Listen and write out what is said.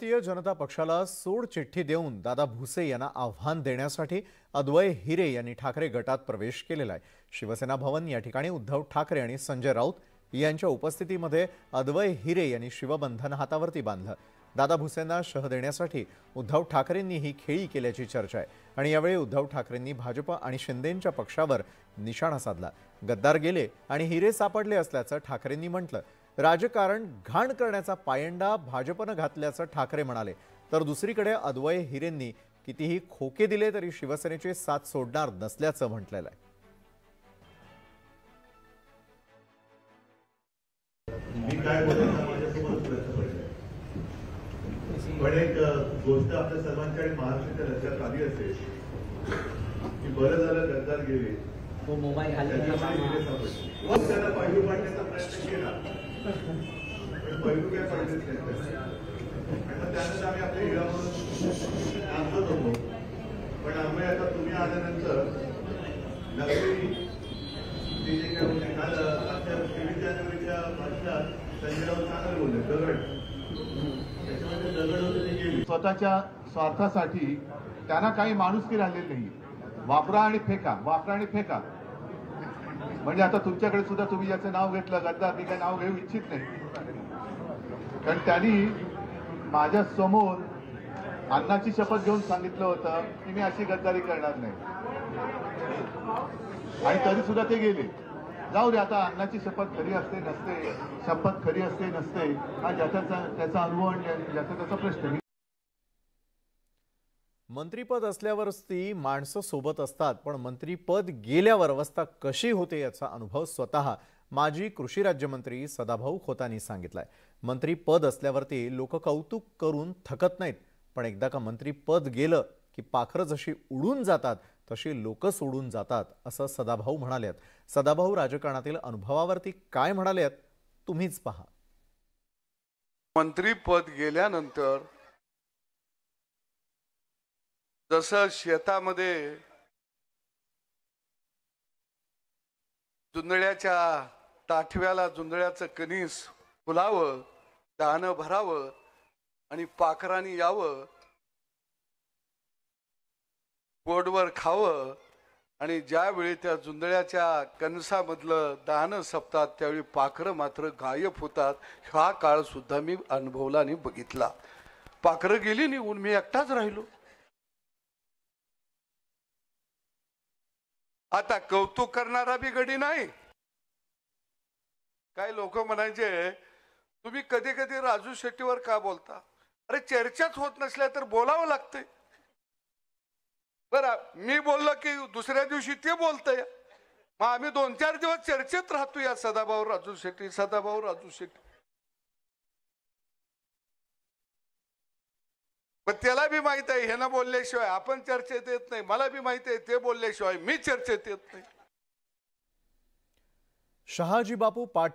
भारतीय जनता पक्षाला सोड चिठ्ठी देऊन दादा भुसे यांना आव्हान देण्यासाठी अद्वय हिरे यांनी ठाकरे गटात प्रवेश केलेला आहे। शिवसेना भवन या ठिकाणी उद्धव ठाकरे आणि संजय राऊत यांच्या उपस्थितीमध्ये अद्वय हिरे यांनी शिवबंधन हातावरती बांधलं। दादा भुसेंना शह देण्यासाठी उद्धव ठाकरेंनी ही खेळी केल्याची चर्चा आहे आणि यावेळी उद्धव ठाकरेंनी भाजप आणि शिंदेंच्या पक्षावर निशाणा साधला। गद्दार गेले आणि हिरे सापडले असल्याचं ठाकरेंनी म्हटलं। राजकारण घाण करण्याचा पायंडा भाजपने घातल्याचं ठाकरे म्हणाले। तर दुसरीकडे अद्वय हिरेंनी कितीही खोके दिले तरी शिवसेनेची साथ सोडणार नसल्याचं म्हटलेलं आहे। मी काय बोलतो माझ्यासमोर प्रश्न पडलाय, पण एक गोष्ट आपल्या सर्वांच्या आणि महाराष्ट्राच्या लक्षात आली असेल की बरं झालं गद्दार गेले, त्याला पैलू पाडण्याचा प्रयत्न केला पण पैलू काय पाडलेच नाही। आणि मग त्यानंतर आम्ही आपल्या हिरा म्हणून नाचत होतो। पण आम्ही आता तुम्ही आल्यानंतर नगरी ते जे काय होते काल आजच्या 23 जानेवारीच्या भाषणात संजय राऊत चांगले बोलले, दगड त्याच्यामध्ये दगड होते ते गेले। स्वतःच्या स्वार्थासाठी त्यांना काही माणुसकी राहिलेली नाही। वापरा आणि फेका, वापरा आणि फेका। म्हणजे आता तुमच्याकडे सुद्धा तुम्ही याचं नाव घेतलं गद्दार, मी काही नाव घेऊ इच्छित नाही, कारण त्यांनी माझ्या समोर अन्नाची शपथ घेऊन सांगितलं होतं की मी अशी गद्दारी करणार नाही, आणि तरी सुद्धा ते गेले। जाऊ दे, आता अन्नाची शपथ खरी असते नसते, शपथ खरी असते नसते हा त्याचा अनुभव आणि त्याचा प्रश्न। मंत्रीपद असल्यावरच ती माणसं सोबत असतात, पण मंत्रीपद गेल्यावर अवस्था कशी होते याचा अनुभव स्वतः माजी कृषी राज्यमंत्री सदाभाऊ खोतांनी सांगितलाय। मंत्रीपद असल्यावरती लोक कौतुक करून थकत नाहीत, पण एकदा का मंत्रीपद गेलं की पाखरं जशी उडून जातात तशी लोक सोडून जातात असं सदाभाऊ म्हणालेत। सदाभाऊ राजकारणातील अनुभवावरती काय म्हणालेत तुम्हीच पहा। मंत्रीपद गेल्यानंतर जसं शेतामध्ये जुंधळ्याच्या ताठव्याला जुंधळ्याचं कणीस फुलावं, दाणं भरावं आणि पाखरांनी यावं, पोटभर खावं, आणि ज्यावेळी त्या जुंधळ्याच्या कणसामधलं दाणं संपतात त्यावेळी पाखरं मात्र गायब होतात। हा काळ सुद्धा मी अनुभवला आणि बघितला। पाखरं गेली निघून, मी एकटाच राहिलो। आता कौतुक करणारा बी गडी नाही। काही लोक म्हणायचे तुम्ही कधी कधी राजू शेट्टीवर का बोलता? अरे चर्चाच होत नसल्या तर बोलावं लागतंय। बरं, मी बोललो की दुसऱ्या दिवशी ते बोलतंय, मग आम्ही 2-4 दिवस चर्चेत राहतो या सदाभाऊ राजू शेट्टी, सदाभाऊ राजू शेट्टी। पण त्याला बी माहित आहे हे ना बोलल्याशिवाय आपण चर्चेत येत नाही, मला बी माहित आहे ते बोलल्याशिवाय मी चर्चेत येत नाही। शहाजी बापू पाटील